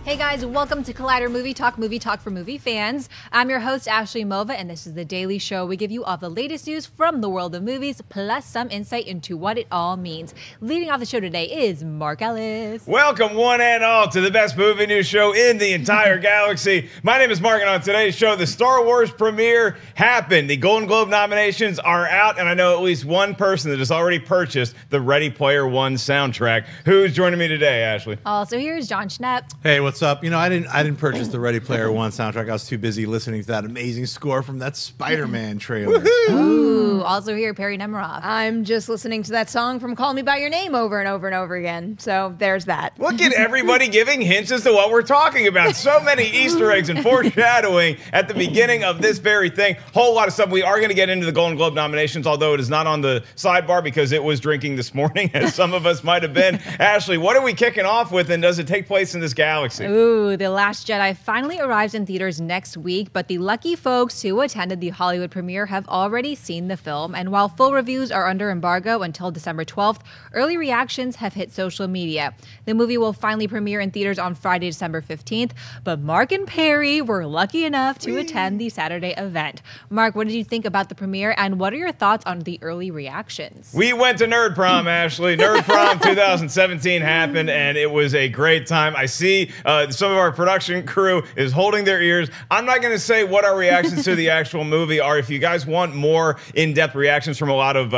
Hey guys, welcome to Collider Movie Talk for movie fans. I'm your host, Ashley Mova, and this is the daily show. We give you all the latest news from the world of movies, plus some insight into what it all means. Leading off the show today is Mark Ellis. Welcome, one and all, to the best movie news show in the entire galaxy. My name is Mark, and on today's show, the Star Wars premiere happened. The Golden Globe nominations are out, and I know at least one person that has already purchased the Ready Player One soundtrack. Who's joining me today, Ashley? Also, here's Jon Schnepp. Hey, what's up? You know, I didn't purchase the Ready Player One soundtrack. I was too busy listening to that amazing score from that Spider-Man trailer. Ooh, also here, Perri Nemiroff. I'm just listening to that song from Call Me By Your Name over and over and over again. So there's that. Look at everybody giving hints as to what we're talking about. So many Easter eggs and foreshadowing at the beginning of this very thing. Whole lot of stuff. We are going to get into the Golden Globe nominations, although it is not on the sidebar because it was drinking this morning, as some of us might have been. Ashley, what are we kicking off with, and does it take place in this galaxy? Ooh, The Last Jedi finally arrives in theaters next week, but the lucky folks who attended the Hollywood premiere have already seen the film, and while full reviews are under embargo until December 12th, early reactions have hit social media. The movie will finally premiere in theaters on Friday, December 15th, but Mark and Perri were lucky enough to attend the Saturday event. Mark, what did you think about the premiere, and what are your thoughts on the early reactions? We went to Nerd Prom, Ashley. Nerd Prom 2017 happened, and it was a great time. I see some of our production crew is holding their ears. I'm not going to say what our reactions to the actual movie are. If you guys want more in-depth reactions from a lot of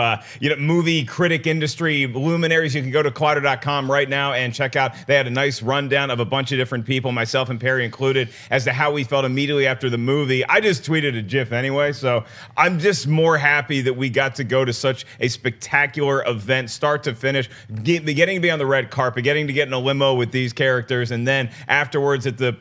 movie critic industry luminaries, you can go to Collider.com right now and check out. They had a nice rundown of a bunch of different people, myself and Perri included, as to how we felt immediately after the movie. I just tweeted a GIF anyway, so I'm just more happy that we got to go to such a spectacular event, start to finish, getting to be on the red carpet, getting to get in a limo with these characters, and then afterwards at the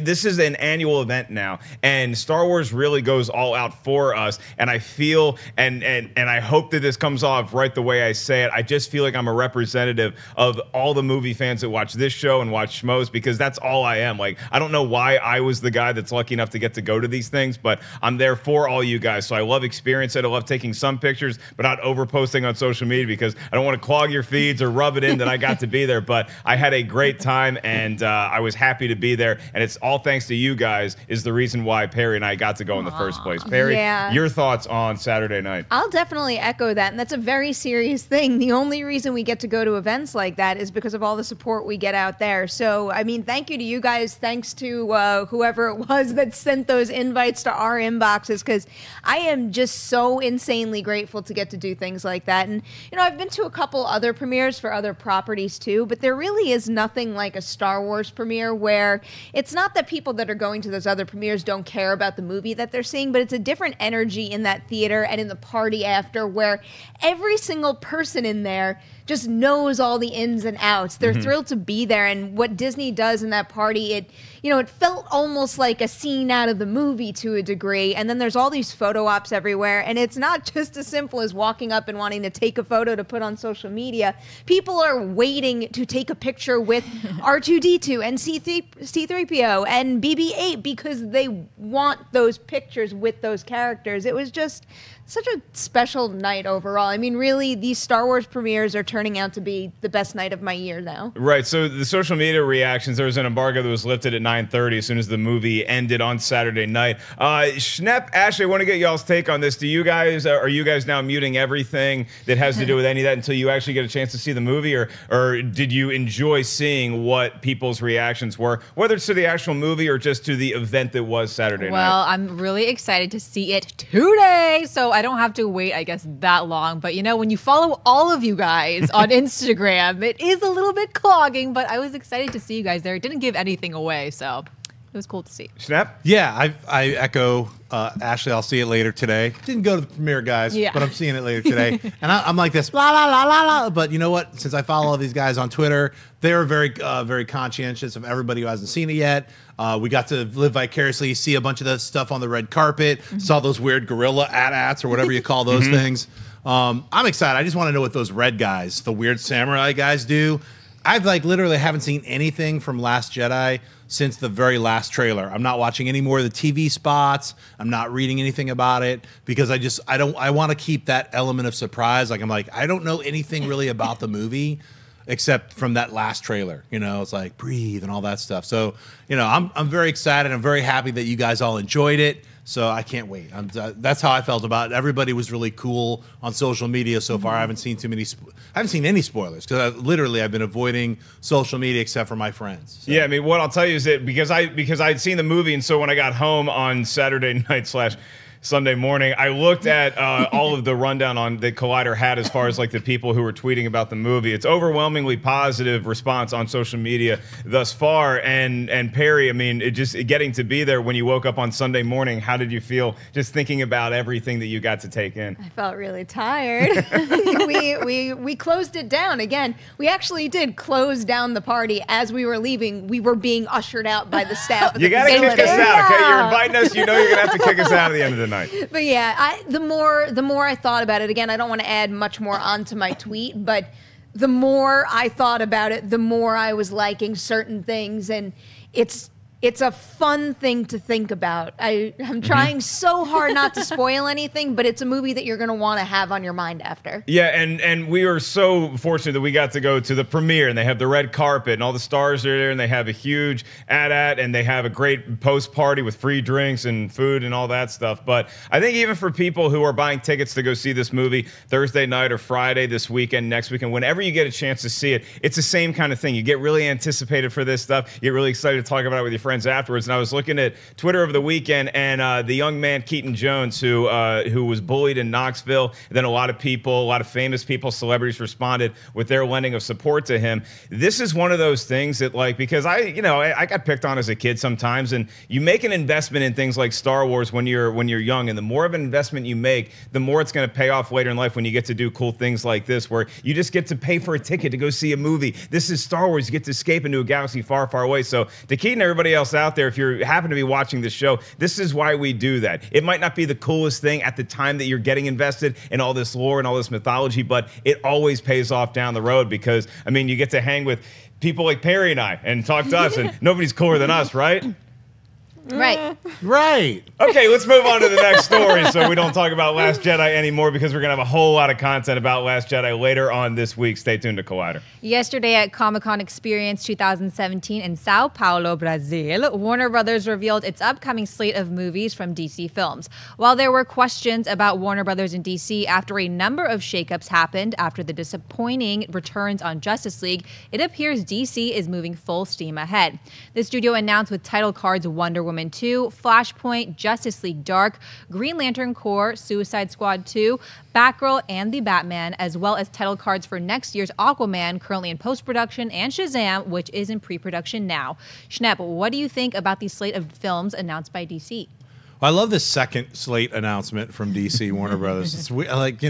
this is an annual event now, and Star Wars really goes all out for us. And I feel and I hope that this comes off right the way I say it. I just feel like I'm a representative of all the movie fans that watch this show and watch Schmoes, because that's all I am. Like, I don't know why I was the guy that's lucky enough to get to go to these things, but I'm there for all you guys. So I love experiencing it. I love taking some pictures, but not over posting on social media, because I don't want to clog your feeds or rub it in that I got to be there. But I had a great time, and I was happy to be there, and it's all thanks to you guys is the reason why Perri and I got to go in the first place. Perri, your thoughts on Saturday night? I'll definitely echo that, and that's a very serious thing. The only reason we get to go to events like that is because of all the support we get out there. So, I mean, thank you to you guys. Thanks to whoever it was that sent those invites to our inboxes, because I am just so insanely grateful to get to do things like that. And, you know, I've been to a couple other premieres for other properties too, but there really is nothing like a Star Wars premiere where it's not that people that are going to those other premieres don't care about the movie that they're seeing, but it's a different energy in that theater and in the party after, where every single person in there just knows all the ins and outs. They're thrilled to be there, and what Disney does in that party, it felt almost like a scene out of the movie to a degree. And then there's all these photo ops everywhere, and it's not just as simple as walking up and wanting to take a photo to put on social media. People are waiting to take a picture with R2-D2 and C-3PO and BB-8 because they want those pictures with those characters. It was just such a special night overall. I mean, really, these Star Wars premieres are turning out to be the best night of my year now. Right. So the social media reactions, there was an embargo that was lifted at 9:30 as soon as the movie ended on Saturday night. Schnepp, Ashley, I want to get y'all's take on this. Are you guys now muting everything that has to do with any of that until you actually get a chance to see the movie, or did you enjoy seeing what people's reactions were, whether it's to the actual movie or just to the event that was Saturday night? Well, I'm really excited to see it today, so I don't have to wait, I guess, that long. But, you know, when you follow all of you guys on Instagram, it is a little bit clogging, but I was excited to see you guys there. It didn't give anything away, so it was cool to see. Schnepp? Yeah, I echo Ashley. I'll see it later today. Didn't go to the premiere, guys, but I'm seeing it later today. And I'm like this, blah, blah, blah, blah, blah. But you know what? Since I follow all these guys on Twitter, they're very conscientious of everybody who hasn't seen it yet. We got to live vicariously, see a bunch of the stuff on the red carpet, saw those weird gorilla AT-ATs or whatever you call those things. I'm excited. I just want to know what those red guys, the weird samurai guys, do. I've literally haven't seen anything from Last Jedi since the very last trailer. I'm not watching any more of the TV spots. I'm not reading anything about it because I want to keep that element of surprise. I don't know anything really about the movie. except from that last trailer. You know, it's like breathe and all that stuff. So, you know, I'm very excited. I'm very happy that you guys all enjoyed it. So I can't wait. That's how I felt about it. Everybody was really cool on social media so far. I haven't seen any spoilers because I've been avoiding social media except for my friends. So. Yeah, I mean, what I'll tell you is that because I'd seen the movie, and so when I got home on Saturday night / Sunday morning, I looked at all of the rundown on that Collider had as far as like the people who were tweeting about the movie. It's overwhelmingly positive response on social media thus far. And Perri, I mean, getting to be there when you woke up on Sunday morning, how did you feel just thinking about everything that you got to take in? I felt really tired. we closed it down again. We actually did close down the party as we were leaving. We were being ushered out by the staff. You got to kick us out, okay? You're inviting us. You know you're gonna have to kick us out at the end of the night. But yeah, the more I thought about it, again, I don't want to add much more onto my tweet, but the more I thought about it, the more I was liking certain things, and it's a fun thing to think about. I'm trying so hard not to spoil anything, but it's a movie that you're going to want to have on your mind after. Yeah, and we were so fortunate that we got to go to the premiere, and they have the red carpet, and all the stars are there, and they have a huge AT-AT, and they have a great post-party with free drinks and food and all that stuff. But I think even for people who are buying tickets to go see this movie Thursday night or Friday this weekend, next weekend, whenever you get a chance to see it, it's the same kind of thing. You get really anticipated for this stuff. You get really excited to talk about it with your friends afterwards. And I was looking at Twitter over the weekend, and the young man Keaton Jones, who was bullied in Knoxville, and then a lot of famous people, celebrities responded with their lending of support to him. This is one of those things that, like, because I got picked on as a kid sometimes, and you make an investment in things like Star Wars when you're young, and the more of an investment you make, the more it's going to pay off later in life when you get to do cool things like this, where you just get to pay for a ticket to go see a movie. This is Star Wars. You get to escape into a galaxy far, far away. So to Keaton and everybody else out there, if you happen to be watching this show, this is why we do that. It might not be the coolest thing at the time that you're getting invested in all this lore and all this mythology, but it always pays off down the road because, I mean, you get to hang with people like Perri and I and talk to us, and nobody's cooler than us, right? Right. Okay, let's move on to the next story so we don't talk about Last Jedi anymore, because we're going to have a whole lot of content about Last Jedi later on this week. Stay tuned to Collider. Yesterday at Comic-Con Experience 2017 in Sao Paulo, Brazil, Warner Brothers revealed its upcoming slate of movies from DC Films. While there were questions about Warner Brothers and DC after a number of shakeups happened after the disappointing returns on Justice League, it appears DC is moving full steam ahead. The studio announced with title cards Wonder Woman 2, Flashpoint, Justice League Dark, Green Lantern Corps, Suicide Squad 2, Batgirl and The Batman, as well as title cards for next year's Aquaman, currently in post-production, and Shazam, which is in pre-production now. Schnepp, what do you think about the slate of films announced by DC? Well, I love this second slate announcement from DC Warner Brothers. It's like,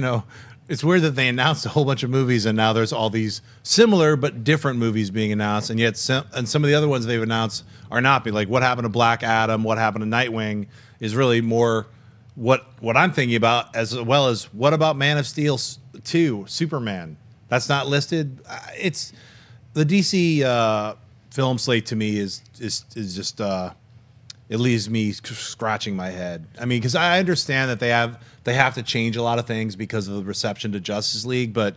it's weird that they announced a whole bunch of movies and now there's all these similar but different movies being announced, and yet some of the other ones they've announced are not. Like what happened to Black Adam, what happened to Nightwing is really more what I'm thinking about, as well as what about Man of Steel 2, Superman? That's not listed. It's the DC film slate to me is just it leaves me scratching my head. I mean, because I understand that they have to change a lot of things because of the reception to Justice League, but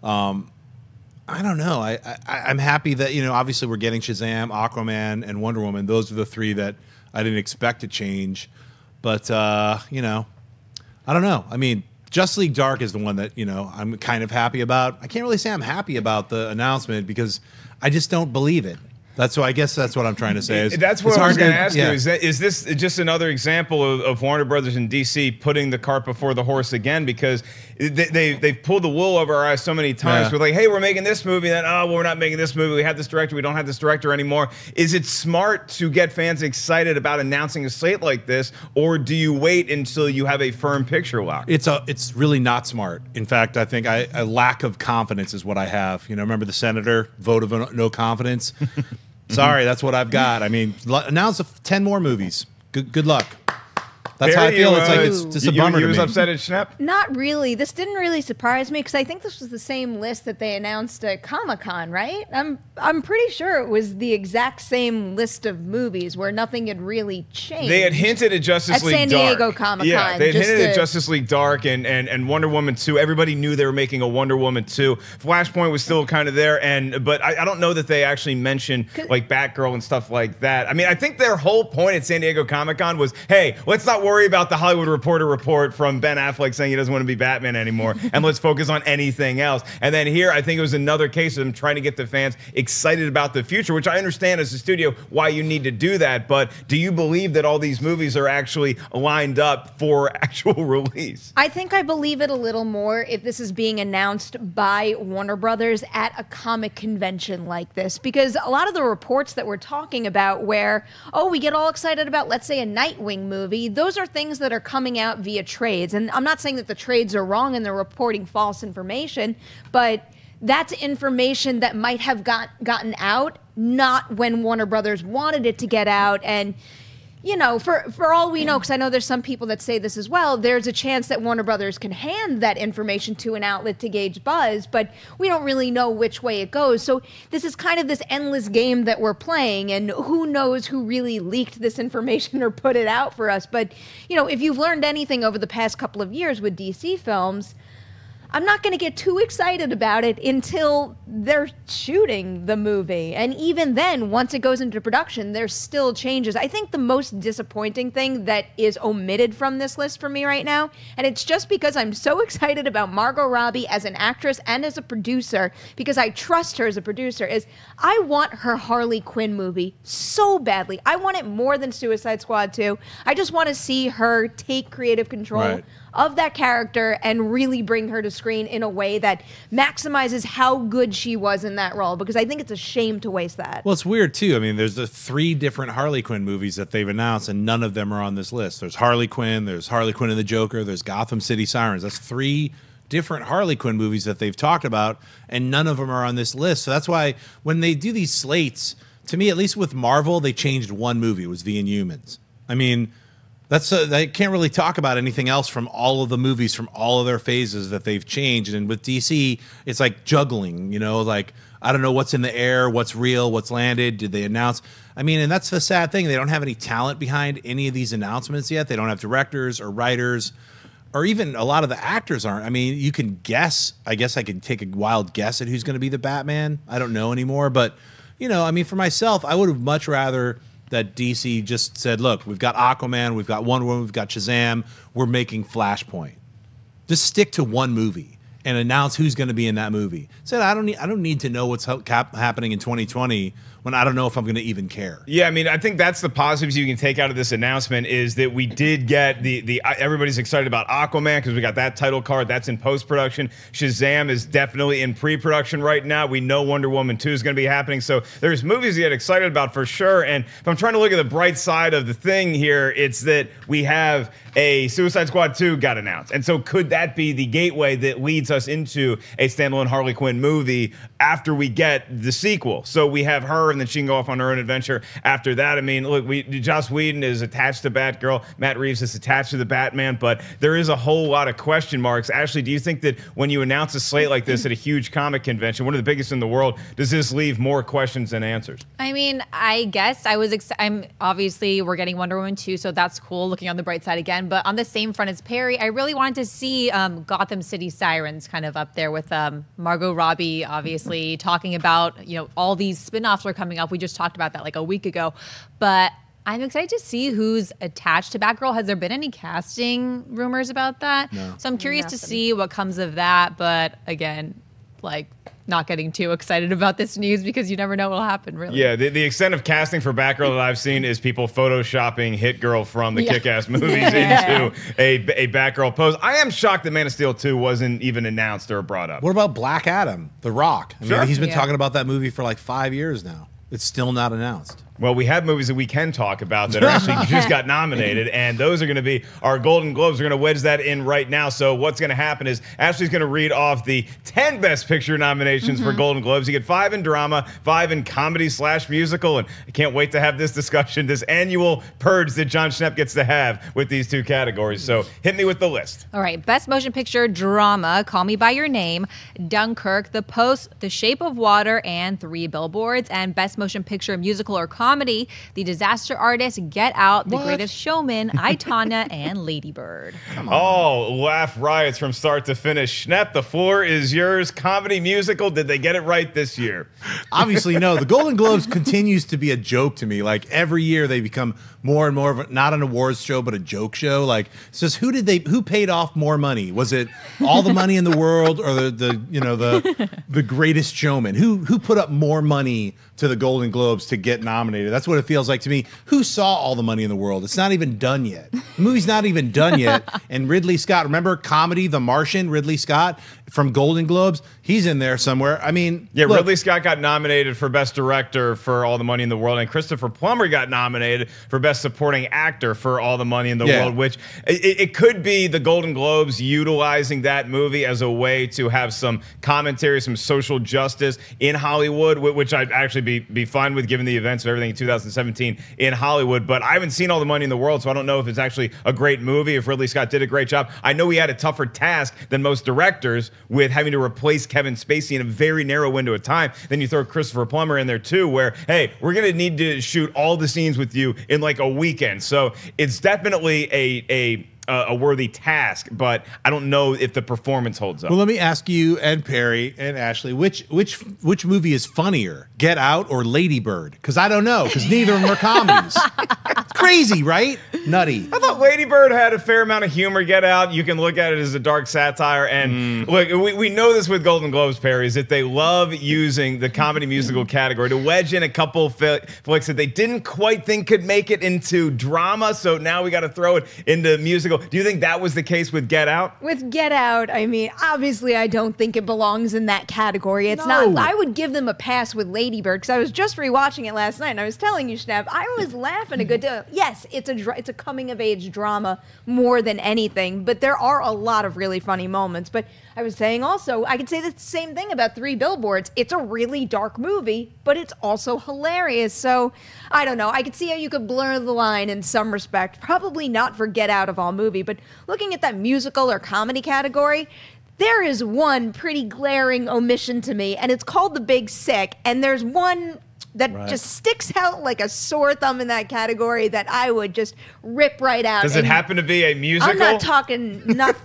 I don't know. I'm happy that, obviously we're getting Shazam, Aquaman, and Wonder Woman. Those are the three that I didn't expect to change. But, I don't know. I mean, Justice League Dark is the one that, I'm kind of happy about. I can't really say I'm happy about the announcement because I just don't believe it. I guess that's what I'm trying to say. That's what I was going to ask you. Is this just another example of Warner Brothers and DC putting the cart before the horse again? Because they've pulled the wool over our eyes so many times. We're like, hey, we're making this movie. Then, we're not making this movie. We have this director. We don't have this director anymore. Is it smart to get fans excited about announcing a slate like this, or do you wait until you have a firm picture lock? It's really not smart. In fact, I think a lack of confidence is what I have. Remember the senator vote of no confidence? Sorry, that's what I've got. I mean, announce 10 more movies. Good luck. That's how I feel. It's like it's just a bummer. You was to me. upset at Schnepp? Not really. This didn't really surprise me because I think this was the same list that they announced at Comic-Con, right? I'm pretty sure it was the exact same list of movies where nothing had really changed. They had hinted at Justice League San Dark. Diego Comic-Con. Yeah, they had hinted at Justice League Dark and Wonder Woman 2. Everybody knew they were making a Wonder Woman 2. Flashpoint was still kind of there, but I don't know that they actually mentioned like Batgirl and stuff like that. I mean, I think their whole point at San Diego Comic-Con was, hey, let's not worry about the Hollywood Reporter report from Ben Affleck saying he doesn't want to be Batman anymore, and let's focus on anything else. And then here, I think it was another case of them trying to get the fans excited about the future, which I understand as a studio why you need to do that. But do you believe that all these movies are actually lined up for actual release? I think I believe it a little more if this is being announced by Warner Brothers at a comic convention like this, because a lot of the reports that we're talking about where, oh, we get all excited about, let's say, a Nightwing movie, those are things that are coming out via trades. And I'm not saying that the trades are wrong and they're reporting false information, but that's information that might have gotten out, not when Warner Brothers wanted it to get out. And you know, for all we know, because I know there's some people that say this as well, there's a chance that Warner Brothers can hand that information to an outlet to gauge buzz, but we don't really know which way it goes. So this is kind of this endless game that we're playing, and who knows who really leaked this information or put it out for us. But, you know, if you've learned anything over the past couple of years with DC films, I'm not going to get too excited about it until they're shooting the movie. And even then, once it goes into production, there's still changes. I think the most disappointing thing that is omitted from this list for me right now, and it's just because I'm so excited about Margot Robbie as an actress and as a producer, because I trust her as a producer, is I want her Harley Quinn movie so badly. I want it more than Suicide Squad 2. I just want to see her take creative control of that character and really bring her to screen in a way that maximizes how good she was in that role, because I think it's a shame to waste that. Well, it's weird too. I mean, there's the 3 different Harley Quinn movies that they've announced, and none of them are on this list. There's Harley Quinn and the Joker, there's Gotham City Sirens. That's 3 different Harley Quinn movies that they've talked about, and none of them are on this list. So that's why when they do these slates, to me, at least with Marvel, they changed one movie. It was The Inhumans. I mean, they can't really talk about anything else from all of the movies, from all of their phases that they've changed. And with DC, it's like juggling, you know, like, I don't know what's in the air, what's real, what's landed, did they announce? I mean, and that's the sad thing. They don't have any talent behind any of these announcements yet. They don't have directors or writers, or even a lot of the actors aren't. I mean, you can guess. I guess I can take a wild guess at who's going to be the Batman. I don't know anymore. But, you know, I mean, for myself, I would have much rather that DC just said, look, we've got Aquaman, we've got Wonder Woman, we've got Shazam, we're making Flashpoint. Just stick to one movie and announce who's going to be in that movie. So I don't need to know what's happening in 2020 when I don't know if I'm going to even care. Yeah, I mean, I think that's the positives you can take out of this announcement is that we did get the everybody's excited about Aquaman because we got that title card. That's in post-production. Shazam is definitely in pre-production right now. We know Wonder Woman 2 is going to be happening. So there's movies to get excited about for sure. And if I'm trying to look at the bright side of the thing here, it's that we have a Suicide Squad 2 got announced. And so could that be the gateway that leads us into a standalone Harley Quinn movie after we get the sequel? So we have her, and then she can go off on her own adventure after that. I mean, look, Joss Whedon is attached to Batgirl. Matt Reeves is attached to the Batman, but there is a whole lot of question marks. Ashley, do you think that when you announce a slate like this at a huge comic convention, one of the biggest in the world, does this leave more questions than answers? I mean, I guess I'm obviously we're getting Wonder Woman 2, so that's cool, looking on the bright side again. But on the same front as Perri, I really wanted to see Gotham City Sirens kind of up there with Margot Robbie, obviously, talking about, you know, all these spin-offs are coming up. We just talked about that like a week ago. But I'm excited to see who's attached to Batgirl. Has there been any casting rumors about that? No. So I'm curious to see what comes of that. But again, like, not getting too excited about this news because you never know what will happen, really. Yeah, the extent of casting for Batgirl that I've seen is people photoshopping Hit Girl from the Kick-Ass movies into a Batgirl pose. I am shocked that Man of Steel 2 wasn't even announced or brought up. What about Black Adam, The Rock? I mean, he's been talking about that movie for like 5 years now. It's still not announced. Well, we have movies that we can talk about that are actually just got nominated, and those are going to be our Golden Globes. We're going to wedge that in right now. So what's going to happen is Ashley's going to read off the 10 Best Picture nominations for Golden Globes. You get 5 in drama, 5 in comedy/musical, and I can't wait to have this discussion, this annual purge that Jon Schnepp gets to have with these 2 categories. So hit me with the list. All right. Best Motion Picture Drama, Call Me By Your Name, Dunkirk, The Post, The Shape of Water, and 3 Billboards. And Best Motion Picture Musical or Comedy, The Disaster Artist, Get Out, The Greatest Showman, I, Tonya, and Lady Bird. Oh, laugh riots from start to finish. Schnepp, the floor is yours. Comedy musical, did they get it right this year? Obviously, no. The Golden Globes continues to be a joke to me. Like every year, they become more and more of not an awards show, but a joke show. Like, it's just who paid off more money? Was it All the Money in the World or the Greatest Showman? Who put up more money to the Golden Globes to get nominated? That's what it feels like to me. Who saw All the Money in the World? It's not even done yet. The movie's not even done yet. And Ridley Scott, remember comedy, The Martian, Ridley Scott from Golden Globes? He's in there somewhere. I mean, yeah, look, Ridley Scott got nominated for Best Director for All the Money in the World, and Christopher Plummer got nominated for Best Supporting Actor for All the Money in the World, which it could be the Golden Globes utilizing that movie as a way to have some commentary, some social justice in Hollywood, which I'd actually be fine with given the events of everything in 2017 in Hollywood. But I haven't seen All the Money in the World, so I don't know if it's actually a great movie, if Ridley Scott did a great job. I know he had a tougher task than most directors with having to replace Kevin Spacey in a very narrow window of time. Then you throw Christopher Plummer in there too, where, hey, we're going to need to shoot all the scenes with you in like a weekend. So it's definitely a worthy task, but I don't know if the performance holds up. Well, let me ask you and Perry and Ashley, which movie is funnier, Get Out or Lady Bird? Because I don't know, because neither of them are comedies. Crazy, right? Nutty. I thought Lady Bird had a fair amount of humor. Get Out, you can look at it as a dark satire. And look, we know this with Golden Globes, Perry, is that they love using the comedy musical category to wedge in a couple flicks that they didn't quite think could make it into drama. So now we got to throw it into musical. Do you think that was the case with Get Out? With Get Out, I mean, obviously I don't think it belongs in that category. It's not. I would give them a pass with Lady Bird because I was just rewatching it last night and I was telling you, Schnepp, I was laughing a good deal. Yes, it's a coming of age drama more than anything, but there are a lot of really funny moments. But I was saying also, I could say the same thing about 3 Billboards. It's a really dark movie, but it's also hilarious. So I don't know. I could see how you could blur the line in some respect. Probably not for Get Out of all movie, but looking at that musical or comedy category, there is one pretty glaring omission to me, and it's called The Big Sick. And there's one that just sticks out like a sore thumb in that category that I would just rip right out. Does it happen to be a musical? I'm not talking.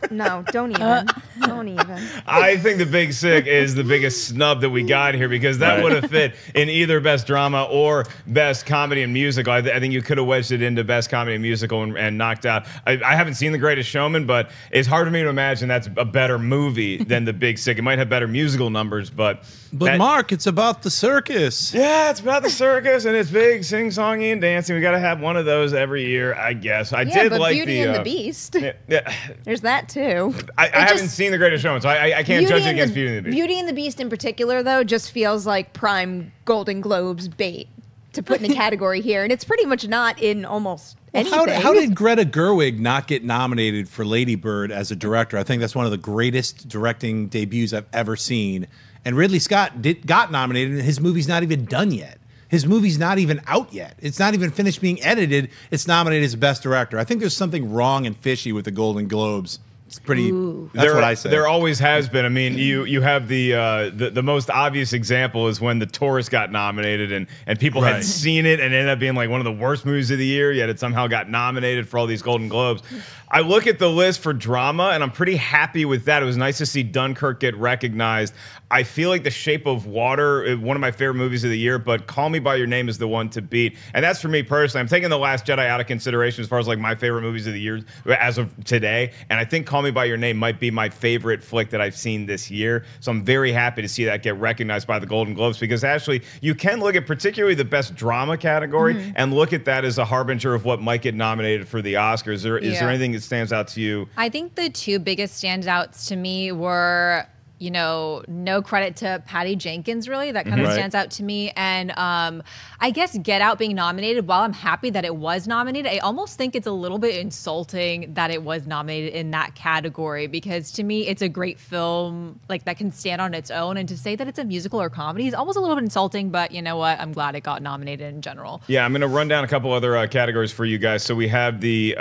No, don't even. Don't even. I think The Big Sick is the biggest snub that we got here because that would have fit in either Best Drama or Best Comedy and Musical. I think you could have wedged it into Best Comedy and Musical and knocked out. I haven't seen The Greatest Showman, but it's hard for me to imagine that's a better movie than The Big Sick. It might have better musical numbers, but Mark, it's about the circus. Yeah, it's about the circus and it's big, sing-songy and dancing. We got to have one of those every year, I guess. I did like Beauty and the Beast. Yeah. There's that too. I haven't seen The Greatest Showman, so I can't judge it against Beauty and the Beast. Beauty and the Beast in particular, though, just feels like prime Golden Globes bait to put in a category here, and it's pretty much not in almost anything. How did Greta Gerwig not get nominated for Lady Bird as a director? I think that's one of the greatest directing debuts I've ever seen. And Ridley Scott got nominated, and his movie's not even done yet. His movie's not even out yet. It's not even finished being edited. It's nominated as Best Director. I think there's something wrong and fishy with the Golden Globes. It's pretty. That's what I say. There always has been. I mean, you have the most obvious example is when The Tourist got nominated, and people had seen it and ended up being like one of the worst movies of the year. Yet it somehow got nominated for all these Golden Globes. I look at the list for drama, and I'm pretty happy with that. It was nice to see Dunkirk get recognized. I feel like The Shape of Water, one of my favorite movies of the year, but Call Me By Your Name is the one to beat. And that's for me personally. I'm taking The Last Jedi out of consideration as far as like my favorite movies of the year as of today. And I think Call Me By Your Name might be my favorite flick that I've seen this year. So I'm very happy to see that get recognized by the Golden Globes because actually you can look at particularly the Best Drama category and look at that as a harbinger of what might get nominated for the Oscars. Is there anything that stands out to you? I think the 2 biggest standouts to me were no credit to Patty Jenkins, really. That kind of stands out to me. And I guess Get Out being nominated, while I'm happy that it was nominated, I almost think it's a little bit insulting that it was nominated in that category, because to me, it's a great film that can stand on its own. And to say that it's a musical or comedy is almost a little bit insulting, but you know what? I'm glad it got nominated in general. Yeah, I'm going to run down a couple other categories for you guys. So we have the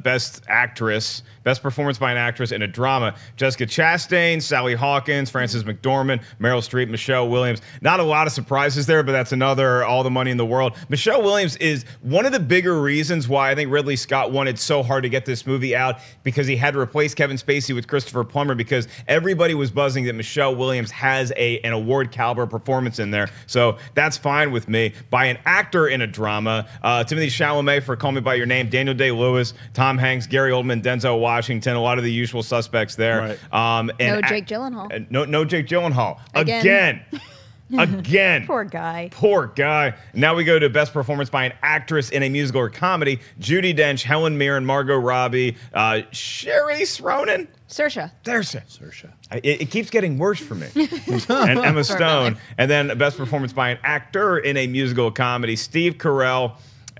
Best Actress, Best Performance by an Actress in a Drama. Jessica Chastain, Sally Hawkins, Frances McDormand, Meryl Streep, Michelle Williams. Not a lot of surprises there, but that's another all the money in the world. Michelle Williams is one of the bigger reasons why I think Ridley Scott wanted so hard to get this movie out, because he had to replace Kevin Spacey with Christopher Plummer, because everybody was buzzing that Michelle Williams has an award caliber performance in there. So that's fine with me. By an actor in a drama, Timothée Chalamet for Call Me By Your Name, Daniel Day-Lewis, Tom Hanks, Gary Oldman, Denzel Washington, a lot of the usual suspects there. Right. And no Jake Gyllenhaal. No Jake Gyllenhaal. Again. Again. Poor guy. Poor guy. Now we go to Best Performance by an Actress in a Musical or Comedy. Judi Dench, Helen Mirren, Margot Robbie, Charlize Theron. Saoirse. It keeps getting worse for me. And Emma Stone. And then Best Performance by an Actor in a Musical or Comedy. Steve Carell,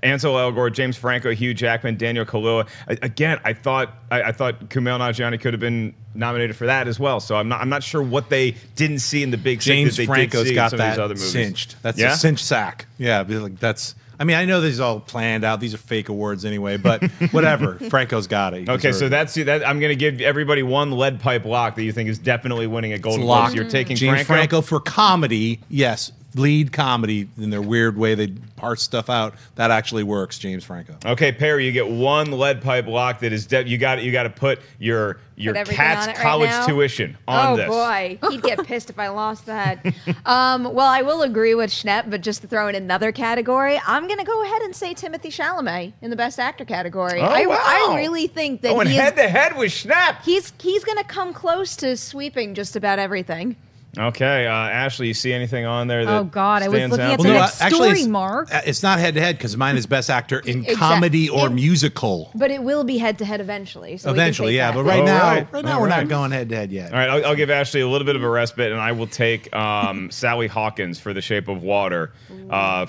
Ansel Elgort, James Franco, Hugh Jackman, Daniel Kaluuya. Again, I thought Kumail Nanjiani could have been nominated for that as well. So I'm not sure what they didn't see in the big James that they Franco's did see got in some of that these other movies. cinched. That's a cinch sack. Yeah, that's. I mean, I know these all planned out. These are fake awards anyway, but whatever. Franco's got it. Okay, so that. I'm going to give everybody one lead pipe lock that you think is definitely winning a Golden Globe. You're taking James Franco for comedy. Yes, lead comedy in their weird way they parse stuff out. That actually works, James Franco. Okay, Perri, you get one lead pipe lock that is you got to put your cat's college tuition on this. Oh boy, he'd get pissed if I lost that. Well, I will agree with Schnepp, but just to throw in another category, I'm going to go ahead and say Timothée Chalamet in the Best Actor category. Oh, I really think that he is head-to-head with Schnepp. He's going to come close to sweeping just about everything. Okay, Ashley, you see anything on there that I was looking at the next story, Mark. It's not head-to-head because mine is Best Actor in comedy or musical. But it will be head-to-head eventually. So eventually, yeah. But right now we're not going head-to-head yet. All right, I'll give Ashley a little bit of a respite, and I will take Sally Hawkins for The Shape of Water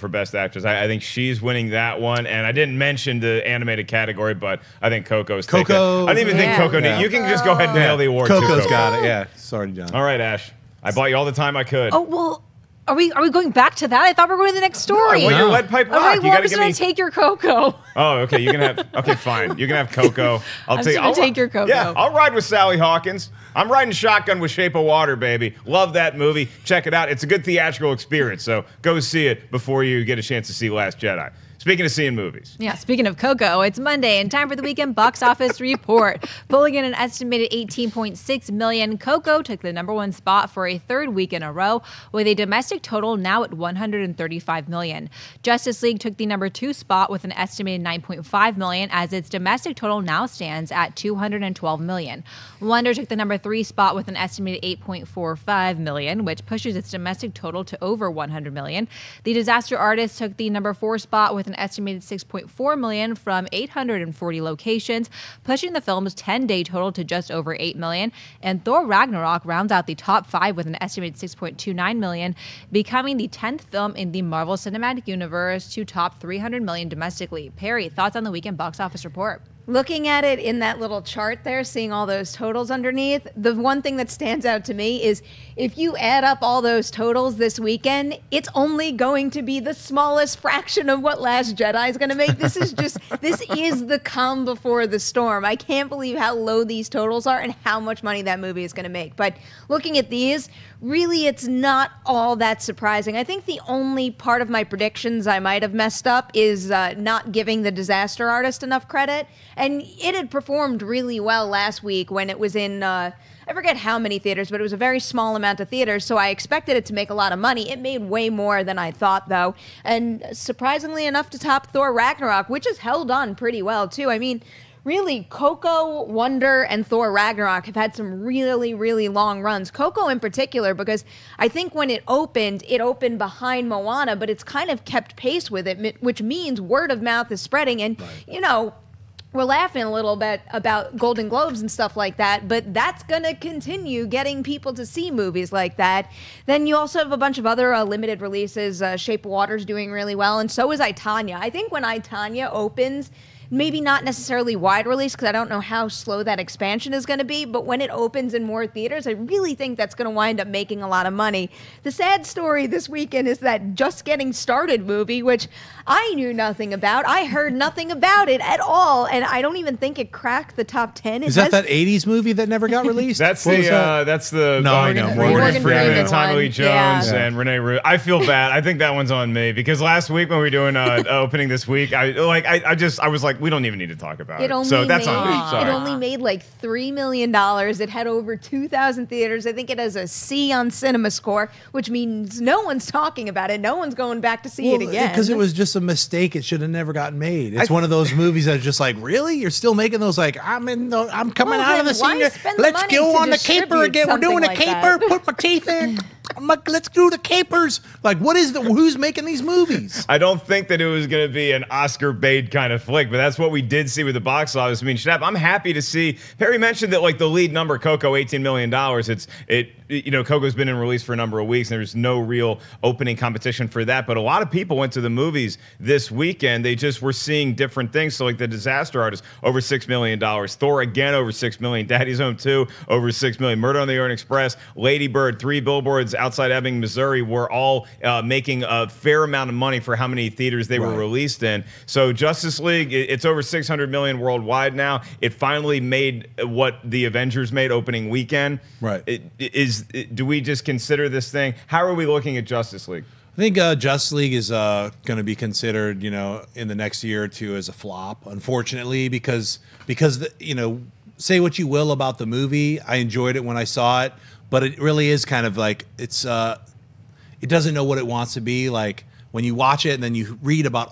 for Best Actress. I think she's winning that one, and I didn't mention the animated category, but I think Coco's taking it. I didn't even think Coco did. You can just go ahead and nail the award. Coco's got it, yeah. Sorry, John. All right, Ash. I bought you all the time I could. Oh, well, are we going back to that? I thought we were going to the next story. I want your lead pipe lock. Right, well, I'm just going to take your Coco. Oh, okay. You can have. Okay, fine. You can have Coco. I'll take your Coco. Yeah, I'll ride with Sally Hawkins. I'm riding shotgun with Shape of Water, baby. Love that movie. Check it out. It's a good theatrical experience. So go see it before you get a chance to see Last Jedi. Speaking of seeing movies. Yeah, speaking of Coco, it's Monday and time for the weekend box office report. Pulling in an estimated $18.6 million, Coco took the #1 spot for a third week in a row, with a domestic total now at $135 million. Justice League took the #2 spot with an estimated $9.5 million, as its domestic total now stands at $212 million. Wonder took the #3 spot with an estimated $8.45 million, which pushes its domestic total to over $100 million. The Disaster Artist took the #4 spot with an estimated $6.4 million from 840 locations, pushing the film's 10-day total to just over $8 million. And Thor Ragnarok rounds out the top 5 with an estimated $6.29 million, becoming the 10th film in the Marvel Cinematic Universe to top $300 million domestically. Perri, thoughts on the weekend box office report? Looking at it in that little chart there, seeing all those totals underneath, the one thing that stands out to me is if you add up all those totals this weekend, it's only going to be the smallest fraction of what Last Jedi is going to make. This is the calm before the storm. I can't believe how low these totals are and how much money that movie is going to make. But looking at these, really, it's not all that surprising. I think the only part of my predictions I might have messed up is not giving The Disaster Artist enough credit. And it had performed really well last week when it was in, I forget how many theaters, but it was a very small amount of theaters, so I expected it to make a lot of money. It made way more than I thought, though, and surprisingly enough to top Thor Ragnarok, which has held on pretty well, too. I mean, really, Coco, Wonder, and Thor Ragnarok have had some really, really long runs. Coco in particular, because I think when it opened behind Moana, but it's kind of kept pace with it, which means word of mouth is spreading, and, you know, we're laughing a little bit about Golden Globes and stuff like that, but that's going to continue getting people to see movies like that. Then you also have a bunch of other limited releases. Shape of Water's doing really well, and so is I, Tonya. I think when I, Tonya opens, maybe not necessarily wide release because I don't know how slow that expansion is going to be, but when it opens in more theaters, I really think that's going to wind up making a lot of money. The sad story this weekend is that Just Getting Started movie, which I knew nothing about. I heard nothing about it at all, and I don't even think it cracked the top 10. Is that 80s movie that never got released? That's the no, I know. Morgan Freeman, Tommy Lee Jones, yeah. and Renee Ruth. I feel bad. I think that one's on me because last week when we were doing opening this week, I was like, we don't even need to talk about it. So that's on me. Sorry. It only made like $3 million. It had over 2,000 theaters. I think it has a C on Cinema Score, which means no one's talking about it. No one's going back to see it again. Because it was just a mistake. It should have never gotten made. It's one of those movies that's just like, really? You're still making those like, I'm coming out of the scene. Let's go on the caper again. We're doing a caper. Put my teeth in. I'm like, let's do the capers. Like, who's making these movies? I don't think that it was going to be an Oscar bait kind of flick, but that's what we did see with the box office. I mean, Schnepp, I'm happy to see. Perry mentioned that like the lead number, Coco, $18 million. Coco's been in release for a number of weeks, and there's no real opening competition for that. But a lot of people went to the movies this weekend. They just were seeing different things. So like The Disaster Artist, over $6 million. Thor, again, over $6 million. Daddy's Home 2, over $6 million. Murder on the Orient Express, Lady Bird, 3 billboards outside Ebbing, Missouri, were all making a fair amount of money for how many theaters they were released in. So Justice League, it's over $600 million worldwide now. It finally made what the Avengers made opening weekend. Right. Do we just consider this thing? How are we looking at Justice League? I think Justice League is going to be considered, in the next year or two as a flop, unfortunately, because say what you will about the movie. I enjoyed it when I saw it, but it really is kind of like it doesn't know what it wants to be. Like when you watch it and then you read about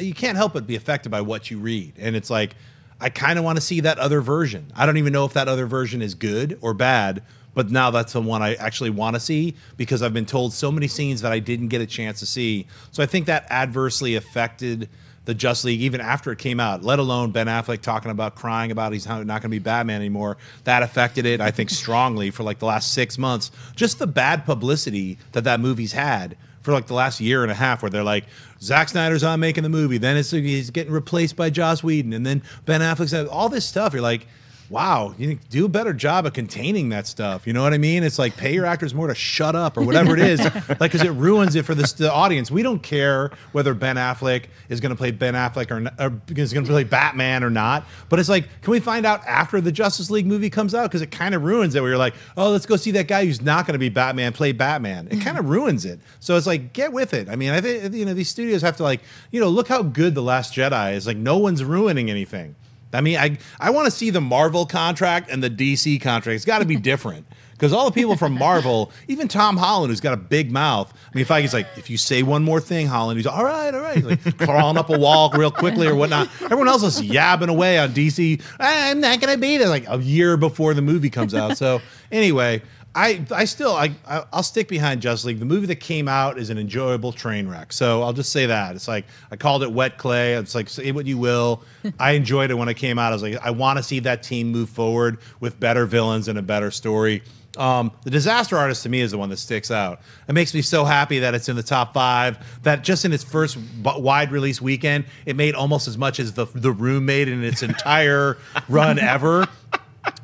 you can't help but be affected by what you read. And it's like, I kind of want to see that other version. I don't even know if that other version is good or bad, but now that's the one I actually want to see because I've been told so many scenes that I didn't get a chance to see. So I think that adversely affected the Justice League even after it came out, let alone Ben Affleck talking about crying about he's not going to be Batman anymore. That affected it, I think, strongly for like the last 6 months. Just the bad publicity that movie's had for like the last year and a half, where they're like, Zack Snyder's on making the movie, then he's getting replaced by Joss Whedon, and then Ben Affleck's all this stuff. You're like, wow, you do a better job of containing that stuff. You know what I mean? It's like, pay your actors more to shut up or whatever it is, like, because it ruins it for the audience. We don't care whether Ben Affleck is going to play Ben Affleck or is going to play Batman or not. But it's like, can we find out after the Justice League movie comes out? Because it kind of ruins it. Where you're like, oh, let's go see that guy who's not going to be Batman play Batman. It kind of ruins it. So it's like, get with it. I mean, I think these studios have to like, look how good The Last Jedi is. Like, no one's ruining anything. I mean, I want to see the Marvel contract and the DC contract. It's got to be different. Because all the people from Marvel, even Tom Holland, who's got a big mouth, I mean, Feige's like, if you say one more thing, Holland, he's all right. He's like crawling up a wall real quickly or whatnot. Everyone else is yabbing away on DC. I'm not going to be there, like a year before the movie comes out. So anyway, I'll stick behind Justice League. The movie that came out is an enjoyable train wreck. So I'll just say that. It's like, I called it wet clay. It's like, say what you will. I enjoyed it when it came out. I was like, I want to see that team move forward with better villains and a better story. The Disaster Artist to me is the one that sticks out. It makes me so happy that it's in the top 5, that just in its first wide release weekend, it made almost as much as the Room made in its entire run ever.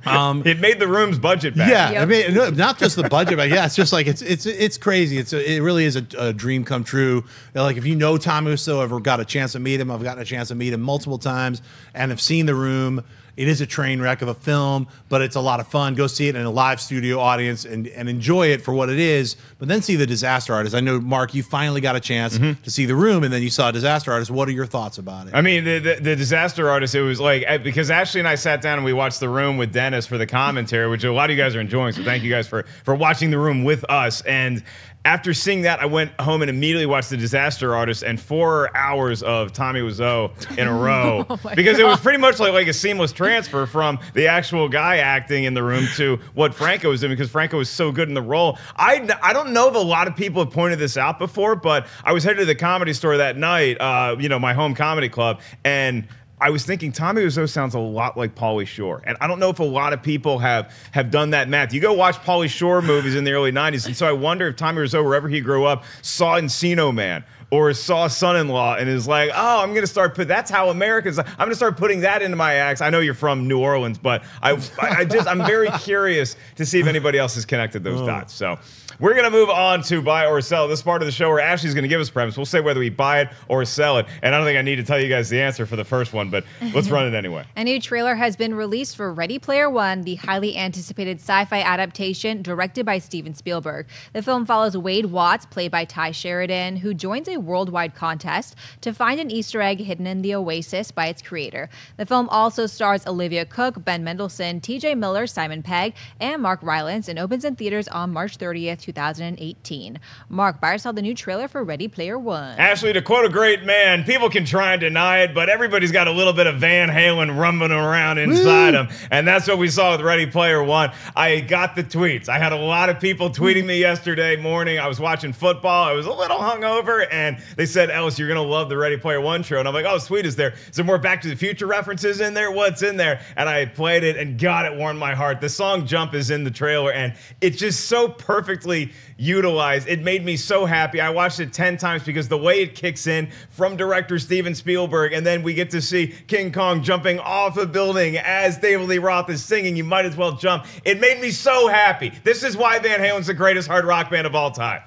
It made the Room's budget back. Yeah, yep. I mean, not just the budget, but yeah, it's just like it's crazy. It really is a dream come true. Like, if you know Tom Russo, ever got a chance to meet him, I've gotten a chance to meet him multiple times, and have seen The Room. It is a train wreck of a film, but it's a lot of fun. Go see it in a live studio audience and enjoy it for what it is, but then see The Disaster Artist. I know, Mark, you finally got a chance to see The Room, and then you saw Disaster Artist. What are your thoughts about it? I mean, the Disaster Artist, it was like, because Ashley and I sat down and we watched The Room with Dennis for the commentary, which a lot of you guys are enjoying, so thank you guys for watching The Room with us. And after seeing that, I went home and immediately watched The Disaster Artist and 4 hours of Tommy Wiseau in a row. Because it was pretty much like a seamless transfer from the actual guy acting in The Room to what Franco was doing, because Franco was so good in the role. I don't know if a lot of people have pointed this out before, but I was headed to the Comedy Store that night, my home comedy club, and I was thinking Tommy Wiseau sounds a lot like Pauly Shore. And I don't know if a lot of people have done that math. You go watch Pauly Shore movies in the early 90s, and so I wonder if Tommy Wiseau, wherever he grew up, saw Encino Man or saw Son-in-Law and is like, oh, I'm going to start that's how Americans, I'm going to start putting that into my acts. I know you're from New Orleans, but I'm very curious to see if anybody else has connected those dots. So we're going to move on to buy or sell. This part of the show where Ashley's going to give us a premise. We'll say whether we buy it or sell it. And I don't think I need to tell you guys the answer for the first one, but let's run it anyway. A new trailer has been released for Ready Player One, the highly anticipated sci-fi adaptation directed by Steven Spielberg. The film follows Wade Watts, played by Ty Sheridan, who joins a worldwide contest to find an Easter egg hidden in the Oasis by its creator. The film also stars Olivia Cooke, Ben Mendelsohn, TJ Miller, Simon Pegg, and Mark Rylance, and opens in theaters on March 30th, 2018. Mark, buy or sell the new trailer for Ready Player One. Ashley, to quote a great man, people can try and deny it, but everybody's got a little bit of Van Halen rumbling around inside them. And that's what we saw with Ready Player One. I got the tweets. I had a lot of people tweeting me yesterday morning. I was watching football. I was a little hungover, and they said, Ellis, you're going to love the Ready Player One trailer. And I'm like, oh, sweet. Is there more Back to the Future references in there? What's in there? And I played it, and God, it warmed my heart. The song Jump is in the trailer, and it's just so perfectly utilized. It made me so happy. I watched it 10 times because the way it kicks in from director Steven Spielberg, and then we get to see King Kong jumping off a building as David Lee Roth is singing, You Might As Well Jump. It made me so happy. This is why Van Halen's the greatest hard rock band of all time.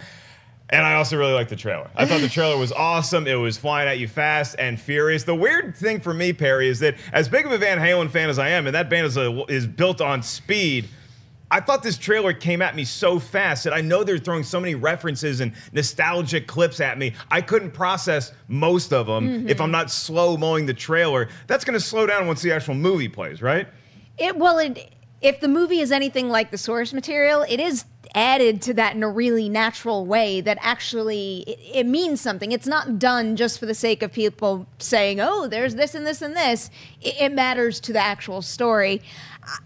And I also really liked the trailer. I thought the trailer was awesome. It was flying at you fast and furious. The weird thing for me, Perri, is that as big of a Van Halen fan as I am, and that band is built on speed, I thought this trailer came at me so fast that I know they're throwing so many references and nostalgic clips at me. I couldn't process most of them if I'm not slow mowing the trailer. That's going to slow down once the actual movie plays, right? If the movie is anything like the source material, it is added to that in a really natural way that actually it means something. It's not done just for the sake of people saying, oh, there's this and this and this. It matters to the actual story.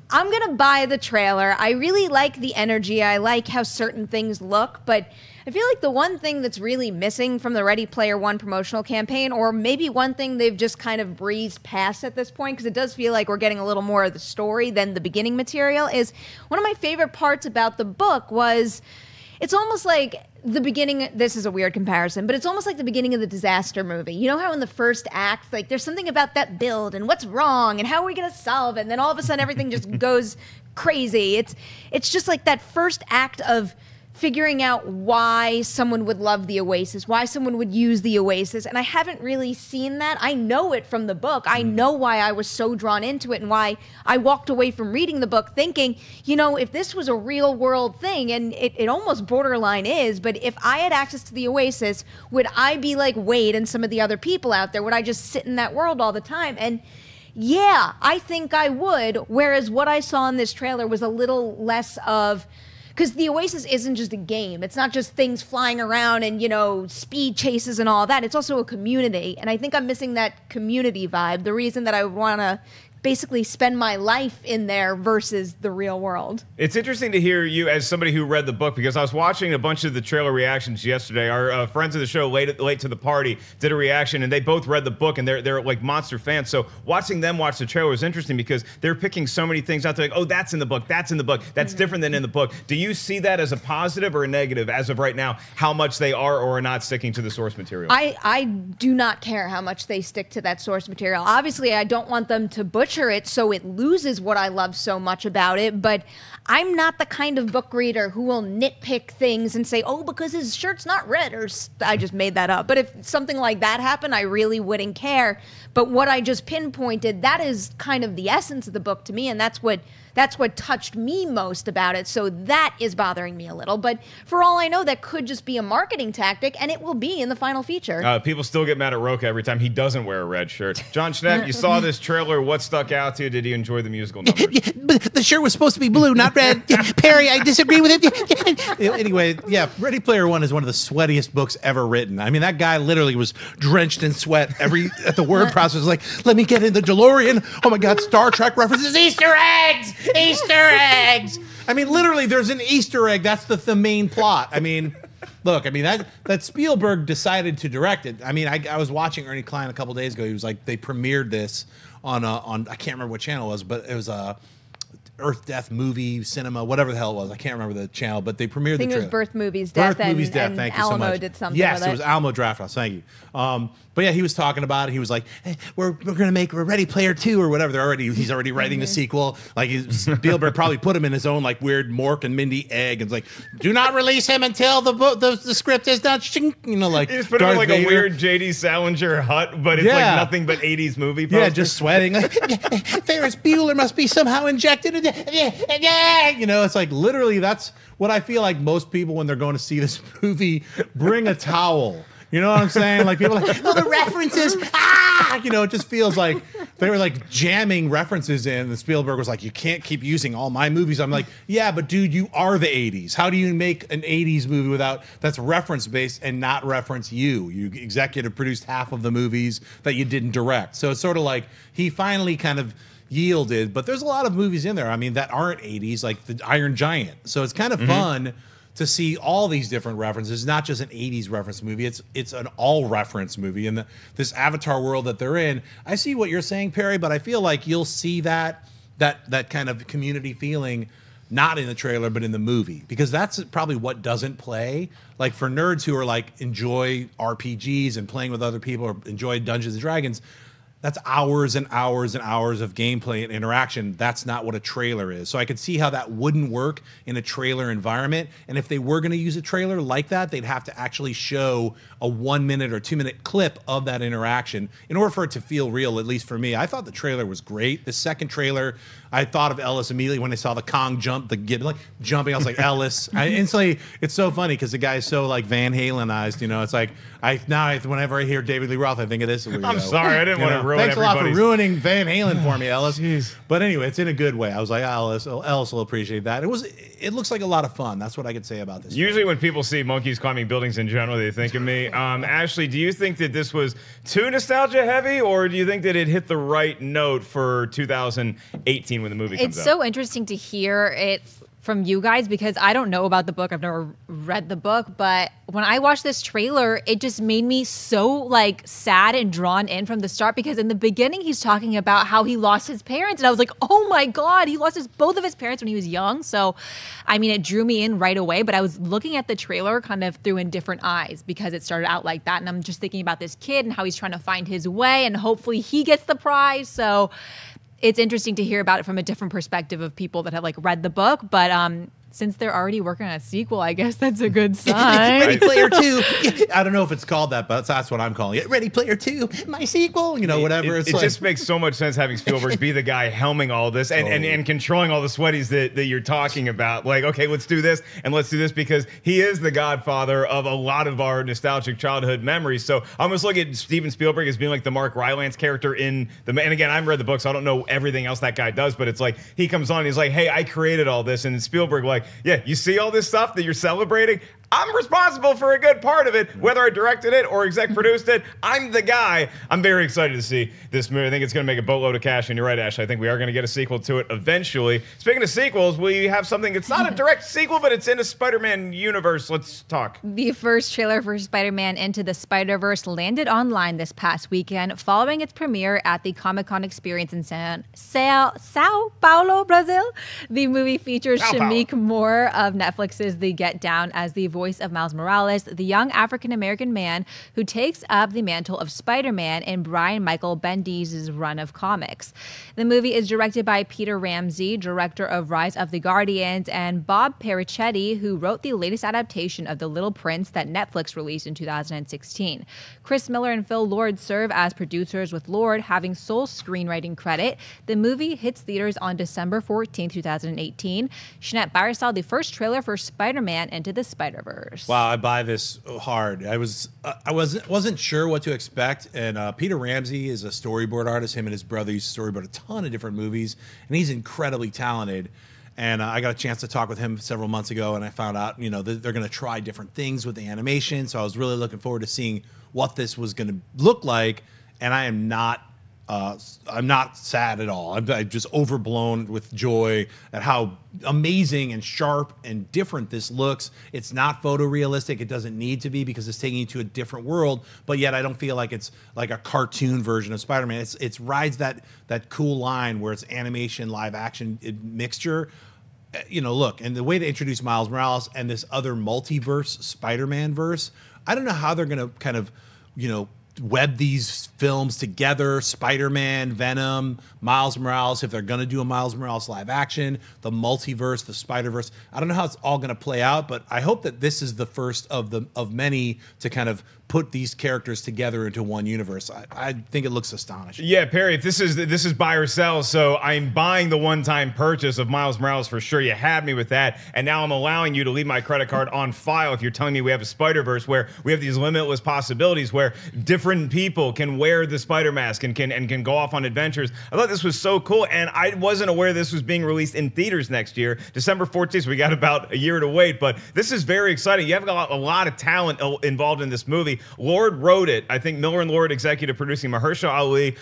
I'm going to buy the trailer. I really like the energy. I like how certain things look, but I feel like the one thing that's really missing from the Ready Player One promotional campaign, or maybe one thing they've just kind of breezed past at this point, because it does feel like we're getting a little more of the story than the beginning material, is one of my favorite parts about the book was it's almost like the beginning, this is a weird comparison, but it's almost like the beginning of the disaster movie. You know how in the first act, like there's something about that build and what's wrong and how are we going to solve it? And then all of a sudden everything just goes crazy. It's just like that first act of figuring out why someone would love the Oasis, why someone would use the Oasis. And I haven't really seen that. I know it from the book. I know why I was so drawn into it and why I walked away from reading the book thinking, you know, if this was a real world thing, and it almost borderline is, but if I had access to the Oasis, would I be like Wade and some of the other people out there? Would I just sit in that world all the time? And yeah, I think I would. Whereas what I saw in this trailer was a little less of, because the Oasis isn't just a game. It's not just things flying around and, you know, speed chases and all that. It's also a community. And I think I'm missing that community vibe. The reason that I want to basically spend my life in there versus the real world. It's interesting to hear you as somebody who read the book, because I was watching a bunch of the trailer reactions yesterday. Our friends of the show, late to the party, did a reaction, and they both read the book, and they're like monster fans. So watching them watch the trailer was interesting because they're picking so many things out there. Like, oh, that's in the book. That's in the book. That's different than in the book. Do you see that as a positive or a negative as of right now, how much they are or are not sticking to the source material? I do not care how much they stick to that source material. Obviously, I don't want them to butcher it so it loses what I love so much about it, but I'm not the kind of book reader who will nitpick things and say, oh, because his shirt's not red, or I just made that up. But if something like that happened, I really wouldn't care. But what I just pinpointed, that is kind of the essence of the book to me, and that's what touched me most about it. So that is bothering me a little. But for all I know, that could just be a marketing tactic, and it will be in the final feature. People still get mad at Roca every time he doesn't wear a red shirt. Jon Schnepp, you saw this trailer. What stuck out to you? Did you enjoy the musical numbers? But the shirt was supposed to be blue, not red. Perri, I disagree with it. Anyway, yeah, Ready Player One is one of the sweatiest books ever written. I mean, that guy literally was drenched in sweat at the word process. Like, let me get in the DeLorean. Oh my God, Star Trek references, Easter eggs! Easter eggs! I mean, literally, there's an Easter egg. That's the main plot. I mean, look, I mean, that Spielberg decided to direct it. I mean, I was watching Ernie Klein a couple days ago. He was like, they premiered this on I can't remember what channel it was, but it was Earth, Death, Movie, Cinema, whatever the hell it was. I can't remember the channel, but they premiered the trailer. I think it was Birth, Movies, Death, and thank you so Alamo much. did something yes, with it. It was Alamo Drafthouse. Thank you. But yeah, he was talking about it. He was like, hey, we're going to make Ready Player 2 or whatever. He's already writing a sequel. Like Spielberg probably put him in his own like weird Mork and Mindy egg and it's like, do not release him until the script is done. You know, like he just put him in like a weird J.D. Salinger hut, but it's like nothing but 80s movie posters. Yeah, just sweating. Ferris Bueller must be somehow injected. You know, it's like literally that's what I feel like most people when they're going to see this movie bring a towel. You know what I'm saying? Like people are like, oh, the references, you know, it just feels like they were like jamming references in. And Spielberg was like, you can't keep using all my movies. I'm like, yeah, but dude, you are the 80s. How do you make an 80s movie that's reference based and not reference you? You executive produced half of the movies that you didn't direct. So it's sort of like he finally kind of yielded, but there's a lot of movies in there, I mean, that aren't 80s, like the Iron Giant. So it's kind of fun to see all these different references, not just an 80s reference movie. It's an all reference movie. And this Avatar world that they're in, I see what you're saying, Perry, but I feel like you'll see that kind of community feeling not in the trailer, but in the movie, because that's probably what doesn't play. Like for nerds who are like enjoy RPGs and playing with other people or enjoy Dungeons and Dragons, that's hours and hours and hours of gameplay and interaction. That's not what a trailer is. So I could see how that wouldn't work in a trailer environment. And if they were going to use a trailer like that, they'd have to actually show a 1 minute or 2 minute clip of that interaction in order for it to feel real, at least for me. I thought the trailer was great. The second trailer, I thought of Ellis immediately when I saw the Kong jump, the Gibbon, like jumping. I was like, Ellis. Instantly, it's so funny because the guy's so like Van Halenized, you know. It's like, whenever I hear David Lee Roth, I think of this. I'm sorry, I didn't want to ruin Thanks a lot for everybody's- ruining Van Halen for me, Ellis. But anyway, it's in a good way. I was like, Ellis will appreciate that. It looks like a lot of fun. That's what I could say about this. Usually when people see monkeys climbing buildings in general, they think of me. Ashley, do you think that this was too nostalgia heavy, or do you think that it hit the right note for 2018 when the movie comes out? It's so interesting to hear it from you guys because I don't know about the book. I've never read the book, but when I watched this trailer, it just made me so like sad and drawn in from the start because in the beginning he's talking about how he lost his parents and I was like, oh my God, he lost both of his parents when he was young. So, I mean, it drew me in right away, but I was looking at the trailer kind of through in different eyes because it started out like that. And I'm just thinking about this kid and how he's trying to find his way and hopefully he gets the prize. So it's interesting to hear about it from a different perspective of people that have like read the book, but since they're already working on a sequel, I guess that's a good sign. Ready Player 2. I don't know if it's called that, but that's what I'm calling it. Ready Player 2, my sequel, you know, whatever. It just makes so much sense having Spielberg be the guy helming all this and controlling all the sweaties that you're talking about. Like, okay, let's do this and let's do this because he is the godfather of a lot of our nostalgic childhood memories. So I almost look at Steven Spielberg as being like the Mark Rylance character in and again, I haven't read the book, so I don't know everything else that guy does, but it's like he comes on and he's like, hey, I created all this. And Spielberg like, yeah, you see all this stuff that you're celebrating? I'm responsible for a good part of it, whether I directed it or exec produced it. I'm the guy. I'm very excited to see this movie. I think it's going to make a boatload of cash, and you're right, Ash. I think we are going to get a sequel to it eventually. Speaking of sequels, we have something that's not a direct sequel, but it's in a Spider-Man universe. Let's talk. The first trailer for Spider-Man Into the Spider-Verse landed online this past weekend following its premiere at the Comic-Con experience in Sao Paulo, Brazil. The movie features Shamik Moore of Netflix's The Get Down as the voice of Miles Morales, the young African-American man who takes up the mantle of Spider-Man in Brian Michael Bendis' run of comics. The movie is directed by Peter Ramsey, director of Rise of the Guardians, and Bob Perrichetti, who wrote the latest adaptation of The Little Prince that Netflix released in 2016. Chris Miller and Phil Lord serve as producers, with Lord having sole screenwriting credit. The movie hits theaters on December 14, 2018. Schnepp saw the first trailer for Spider-Man Into the Spider-Verse. Wow, I buy this hard. I wasn't sure what to expect, and Peter Ramsey is a storyboard artist. Him and his brother used to storyboard a ton of different movies, and he's incredibly talented. And I got a chance to talk with him several months ago, and I found out, you know, they're going to try different things with the animation. So I was really looking forward to seeing what this was going to look like. And I am not I'm not sad at all. I'm just overblown with joy at how amazing and sharp and different this looks. It's not photorealistic. It doesn't need to be because it's taking you to a different world, but yet I don't feel like it's like a cartoon version of Spider-Man. It's rides that cool line where it's animation, live action mixture. You know, look, and the way to introduce Miles Morales and this other multiverse Spider-Man verse, I don't know how they're going to kind of, you know, web these films together, Spider-Man, Venom, Miles Morales, if they're going to do a Miles Morales live action, the multiverse, the Spider-Verse. I don't know how it's all going to play out, but I hope that this is the first of many to kind of put these characters together into one universe. I think it looks astonishing. Yeah, Perry, if this is buy or sell, so I'm buying the one-time purchase of Miles Morales for sure. You had me with that, and now I'm allowing you to leave my credit card on file if you're telling me we have a Spider-Verse where we have these limitless possibilities where different people can wear the Spider mask and can go off on adventures. I thought this was so cool, and I wasn't aware this was being released in theaters next year, December 14th. So we got about a year to wait, but this is very exciting. You have got a lot of talent involved in this movie. Lord wrote it. I think Miller and Lord executive producing. Mahershala Ali,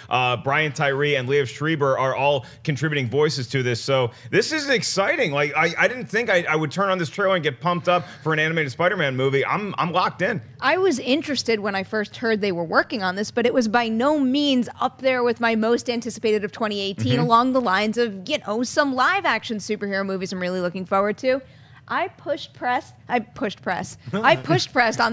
Brian Tyree, and Liev Schreiber are all contributing voices to this. So this is exciting. Like I didn't think I would turn on this trailer and get pumped up for an animated Spider-Man movie. I'm locked in. I was interested when I first heard they were working on this, but it was by no means up there with my most anticipated of 2018, along the lines of, you know, some live action superhero movies I'm really looking forward to. I pushed press on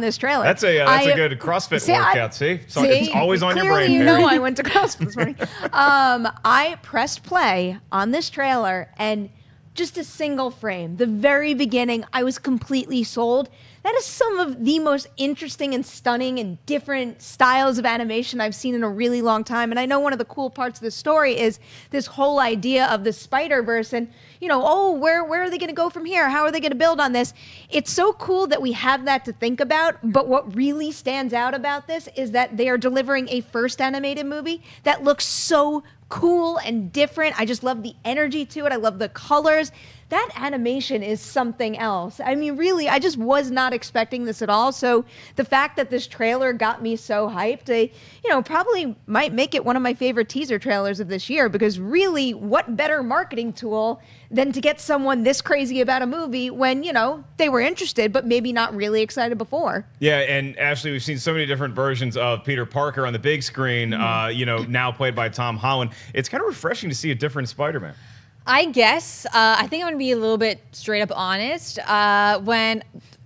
this trailer. That's a good CrossFit workout. See, it's always on your brain. You know, I went to CrossFit this morning. I pressed play on this trailer, and just a single frame, the very beginning, I was completely sold. That is some of the most interesting and stunning and different styles of animation I've seen in a really long time. And I know one of the cool parts of the story is this whole idea of the Spider-Verse and, you know, oh, where are they going to go from here? How are they going to build on this? It's so cool that we have that to think about. But what really stands out about this is that they are delivering a first animated movie that looks so cool and different. I just love the energy to it. I love the colors. That animation is something else. I mean, really, I just was not expecting this at all. So the fact that this trailer got me so hyped, probably might make it one of my favorite teaser trailers of this year, because really, what better marketing tool than to get someone this crazy about a movie when, you know, they were interested, but maybe not really excited before. Yeah, and Ashley, we've seen so many different versions of Peter Parker on the big screen, now played by Tom Holland. It's kind of refreshing to see a different Spider-Man. I guess. I think I'm going to be a little bit straight up honest.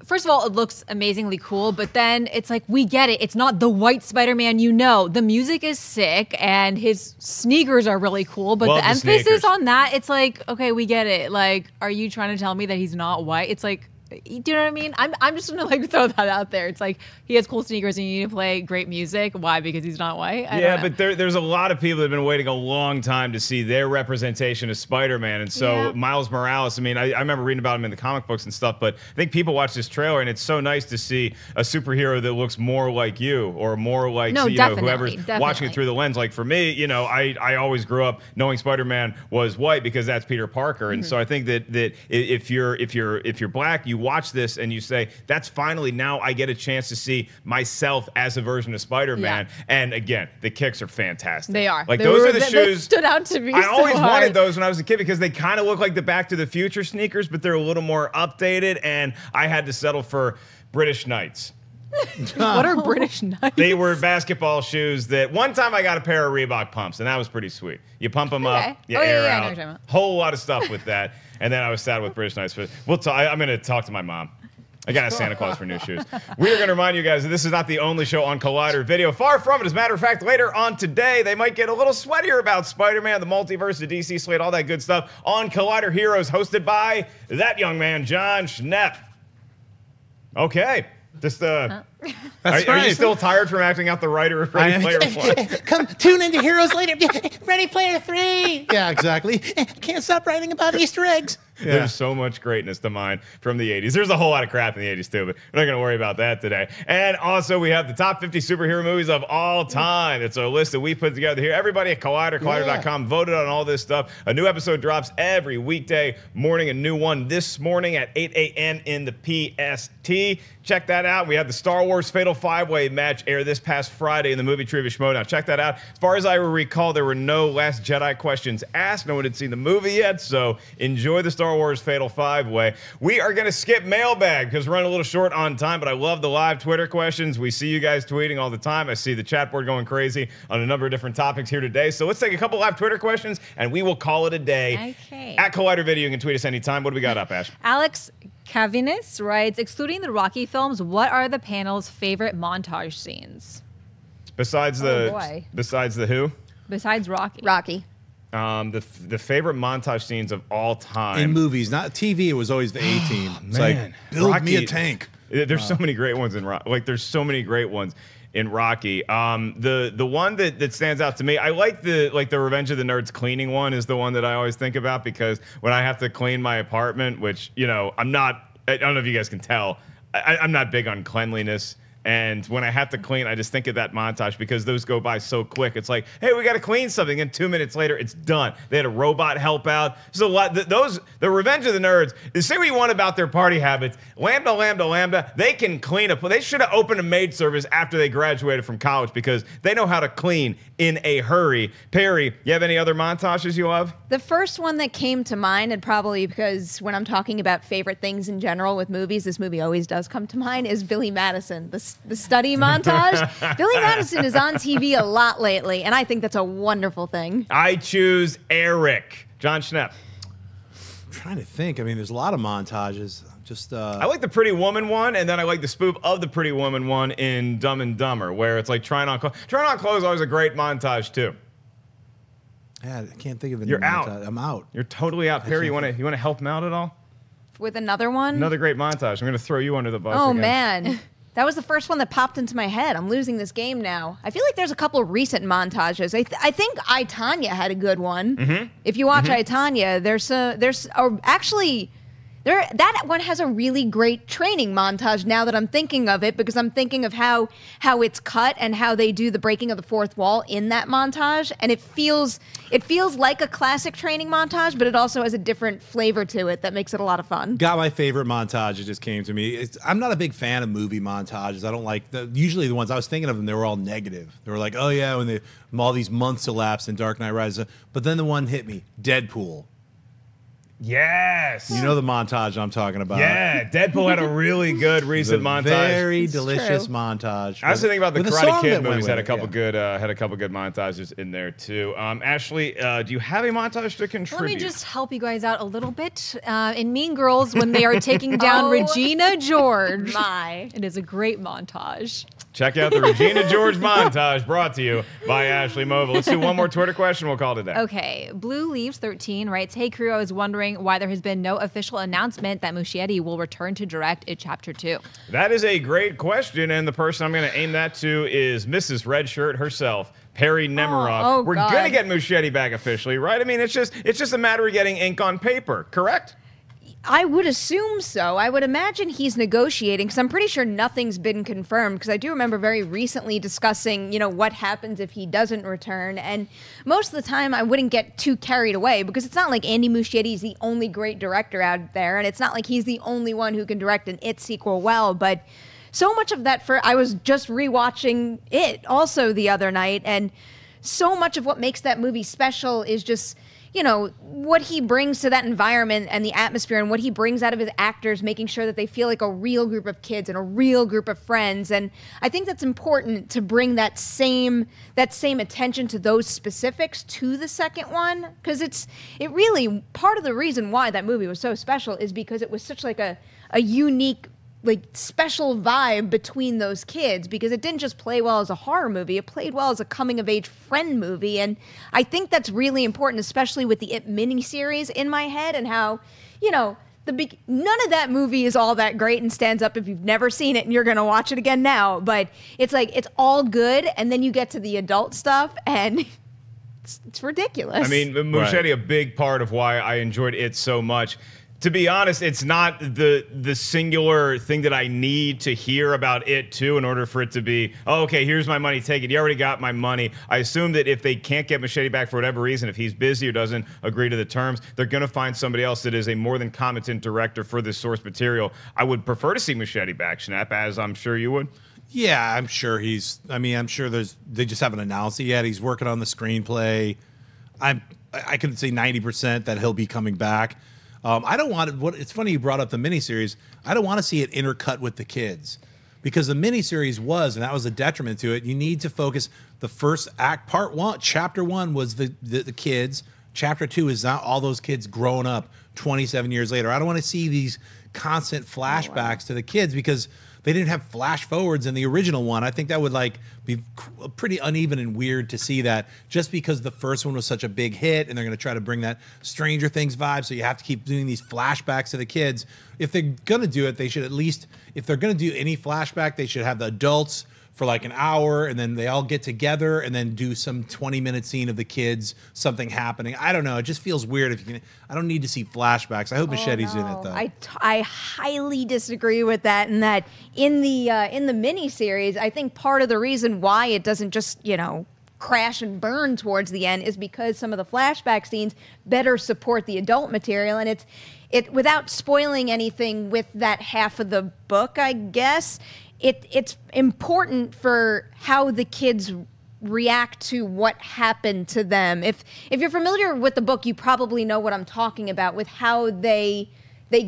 First of all, it looks amazingly cool, but then it's like, we get it. It's not the white Spider-Man you know. The music is sick, and his sneakers are really cool, but the emphasis on that, it's like, okay, we get it. Like, are you trying to tell me that he's not white? It's like, do you know what I mean? I'm just gonna throw that out there. It's like, he has cool sneakers and you need to play great music. Why? Because he's not white? Yeah, but there's a lot of people that have been waiting a long time to see their representation of Spider-Man. And so Miles Morales, I mean, I remember reading about him in the comic books and stuff, but I think people watch this trailer and it's so nice to see a superhero that looks more like you, or more like whoever's watching it through the lens. Like for me, I always grew up knowing Spider-Man was white because that's Peter Parker. And so I think that if you're black, you watch this and you say, that's finally, now I get a chance to see myself as a version of Spider-Man. Yeah. And again, the kicks are fantastic. They are. Like, those are the shoes. They stood out to me. I always wanted those when I was a kid because they kind of look like the Back to the Future sneakers, but they're a little more updated, and I had to settle for British Knights. What are British Knights? They were basketball shoes that one time I got a pair of Reebok pumps, and that was pretty sweet. You pump them up, you air out. I know what you're talking about. Whole lot of stuff with that. And then I was sad with British Knights. But I'm going to talk to my mom. I got a Santa Claus for new shoes. We are going to remind you guys that this is not the only show on Collider Video. Far from it. As a matter of fact, later on today, they might get a little sweatier about Spider-Man, the multiverse, the DC Slate, all that good stuff on Collider Heroes, hosted by that young man, Jon Schnepp. Okay. Just are you still tired from acting out the writer of Ready Player One? Come tune into Heroes later. Ready Player 3. Yeah, exactly. Can't stop writing about Easter eggs. Yeah. There's so much greatness to mine from the 80s. There's a whole lot of crap in the 80s too, but we're not going to worry about that today. And also, we have the top 50 superhero movies of all time. It's a list that we put together here. Everybody at Collider.com voted on all this stuff. A new episode drops every weekday morning. A new one this morning at 8 a.m. in the PST. Check that out. We have the Star Wars Wars Fatal 5-Way match aired this past Friday in the Movie Trivia Schmodown. Check that out. As far as I recall, there were no Last Jedi questions asked. No one had seen the movie yet, so enjoy the Star Wars Fatal 5-Way. We are going to skip mailbag because we're running a little short on time, but I love the live Twitter questions. We see you guys tweeting all the time. I see the chat board going crazy on a number of different topics here today. So let's take a couple live Twitter questions, and we will call it a day. Okay. At Collider Video, you can tweet us anytime. What do we got up, Ash? Alex Cavinis writes, excluding the Rocky films, what are the panel's favorite montage scenes? Besides the who? Besides Rocky. Rocky. The favorite montage scenes of all time. In movies, not TV, it was always the A-Team. It's man. like, build Rocky, me a tank. There's so many great ones in Rocky. Like, there's so many great ones in Rocky. The one that stands out to me, I like the Revenge of the Nerds cleaning one is the one that I always think about, because when I have to clean my apartment, which, you know, I don't know if you guys can tell, I'm not big on cleanliness. And when I have to clean, I just think of that montage because those go by so quick. It's like, hey, we got to clean something. And 2 minutes later, it's done. They had a robot help out. So the Revenge of the Nerds, say what you want about their party habits. Lambda, they can clean up. They should have opened a maid service after they graduated from college because they know how to clean in a hurry. Perri, you have any other montages you love? The first one that came to mind, and probably because when I'm talking about favorite things in general with movies, this movie always does come to mind, is Billy Madison, the study montage. Billy Madison is on TV a lot lately, and I think that's a wonderful thing. I choose Eric. Jon Schnepp. I'm trying to think. I mean, there's a lot of montages. I like the Pretty Woman one, and then I like the spoof of the Pretty Woman one in Dumb and Dumber, where it's like trying on clothes. Trying on clothes is always a great montage too. Yeah, I can't think of any. You're out. I'm out. You're totally out. Perri, you want to help him out at all? With another one? Another great montage. I'm going to throw you under the bus. Oh, again. man. That was the first one that popped into my head. I'm losing this game now. I feel like there's a couple of recent montages. I think I, Tonya had a good one. Mm-hmm. If you watch I, Tonya, that one has a really great training montage now that I'm thinking of it, because I'm thinking of how it's cut and how they do the breaking of the fourth wall in that montage, and it feels like a classic training montage, but it also has a different flavor to it that makes it a lot of fun. Got my favorite montage. It just came to me. I'm not a big fan of movie montages. I don't like usually the ones I was thinking of them. They were all negative. They were like, oh yeah, when all these months elapsed in Dark Knight Rises. But then the one hit me, Deadpool. Yes. You know the montage I'm talking about. Yeah, Deadpool had a really good recent montage. Very delicious montage. I was thinking about the Karate Kid movies had a couple good montages in there too. Ashley, do you have a montage to contribute? Let me just help you guys out a little bit. In Mean Girls, when they are taking down Regina George, it is a great montage. Check out the Regina George montage brought to you by Ashley Mova. Let's do one more Twitter question. We'll call it a day. Okay. Blue Leaves 13 writes, hey, crew, I was wondering why there has been no official announcement that Muschietti will return to direct in Chapter 2. That is a great question, and the person I'm going to aim that to is Mrs. Redshirt herself, Perri Nemiroff. We're going to get Muschietti back officially, right? I mean, it's just a matter of getting ink on paper, correct? I would assume so. I would imagine he's negotiating, because I'm pretty sure nothing's been confirmed, because I do remember very recently discussing, what happens if he doesn't return. And most of the time I wouldn't get too carried away, because it's not like Andy Muschietti is the only great director out there, and it's not like he's the only one who can direct an It sequel well. But so much of that, I was just rewatching It also the other night, and so much of what makes that movie special is just what he brings to that environment and the atmosphere, and what he brings out of his actors, making sure that they feel like a real group of kids and a real group of friends. And I think that's important to bring that same attention to those specifics to the second one, because it really, part of the reason why that movie was so special is because it was such like a unique, special vibe between those kids, because it didn't just play well as a horror movie, it played well as a coming-of-age friend movie. And I think that's really important, especially with the It miniseries in my head, and how, none of that movie is all that great and stands up if you've never seen it and you're going to watch it again now. But it's like, it's all good, and then you get to the adult stuff, and it's ridiculous. I mean, Muschietti, a big part of why I enjoyed It so much. To be honest, it's not the singular thing that I need to hear about It too in order for it to be, oh, okay, here's my money, take it. You already got my money. I assume that if they can't get Muschietti back for whatever reason, if he's busy or doesn't agree to the terms, they're going to find somebody else that is a more than competent director for this source material. I would prefer to see Muschietti back, Schnepp, as I'm sure you would. Yeah, I'm sure I'm sure they just haven't announced it yet. He's working on the screenplay. I could say 90% that he'll be coming back. I don't want it. It's funny you brought up the miniseries. I don't want to see it intercut with the kids, because the miniseries and that was a detriment to it. You need to focus. The first act, part 1, chapter 1 was the kids. Chapter 2 is now all those kids grown up 27 years later. I don't want to see these constant flashbacks to the kids, because they didn't have flash forwards in the original one. I think that would be pretty uneven and weird to see that, just because the first one was such a big hit and they're going to try to bring that Stranger Things vibe. So you have to keep doing these flashbacks to the kids. If they're going to do it, they should at least, if they're going to do any flashback, they should have the adults for like an hour, and then they all get together and then do some 20-minute scene of the kids, something happening. I don't know. It just feels weird. I don't need to see flashbacks. I hope Machete's in it, though. I highly disagree with that. And that in the miniseries, I think part of the reason why it doesn't just, crash and burn towards the end is because some of the flashback scenes better support the adult material. And it without spoiling anything with that half of the book, I guess, it's important for how the kids react to what happened to them. If you're familiar with the book, you probably know what I'm talking about with how they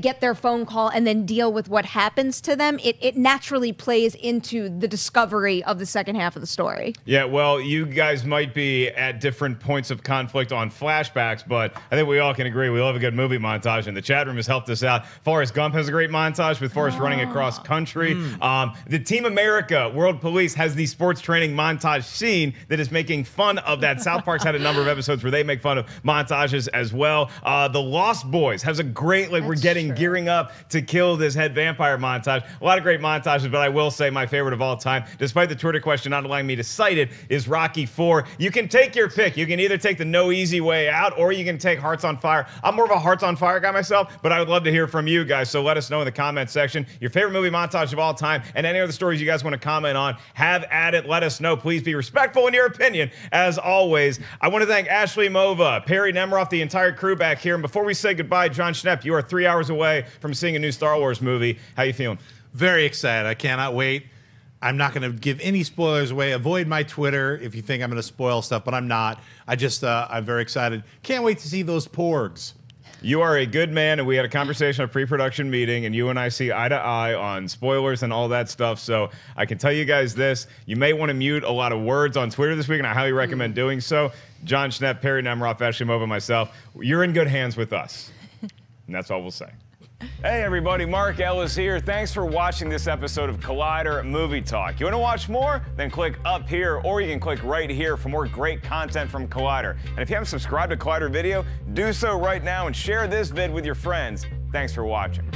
get their phone call and then deal with what happens to them. It naturally plays into the discovery of the second half of the story. Yeah, well, you guys might be at different points of conflict on flashbacks, but I think we all can agree we love a good movie montage, and the chat room has helped us out. Forrest Gump has a great montage with Forrest running across country. The Team America World Police has the sports training montage scene that is making fun of that. South Park's had a number of episodes where they make fun of montages as well. The Lost Boys has a great, gearing up to kill this head vampire montage. A lot of great montages, but I will say my favorite of all time, despite the Twitter question not allowing me to cite it, is Rocky IV. You can take your pick. You can either take the no easy way out, or you can take Hearts on Fire. I'm more of a Hearts on Fire guy myself, but I would love to hear from you guys, so let us know in the comment section your favorite movie montage of all time, and any other stories you guys want to comment on. Have at it. Let us know. Please be respectful in your opinion, as always. I want to thank Ashley Mova, Perri Nemiroff, the entire crew back here, and before we say goodbye, Jon Schnepp, you are 3 hours away from seeing a new Star Wars movie. How you feeling? Very excited. I cannot wait. I'm not going to give any spoilers away. Avoid my Twitter if you think I'm going to spoil stuff, but I'm not. I'm very excited. Can't wait to see those porgs. You are a good man, and we had a conversation at a pre-production meeting, and you and I see eye to eye on spoilers and all that stuff, so I can tell you guys this. You may want to mute a lot of words on Twitter this week, and I highly recommend doing so. Jon Schnepp, Perri Nemiroff, Ashley Mova, myself, you're in good hands with us, and that's all we'll say. Hey everybody, Mark Ellis here. Thanks for watching this episode of Collider Movie Talk. You want to watch more? Then click up here, or you can click right here for more great content from Collider. And if you haven't subscribed to Collider Video, do so right now and share this vid with your friends. Thanks for watching.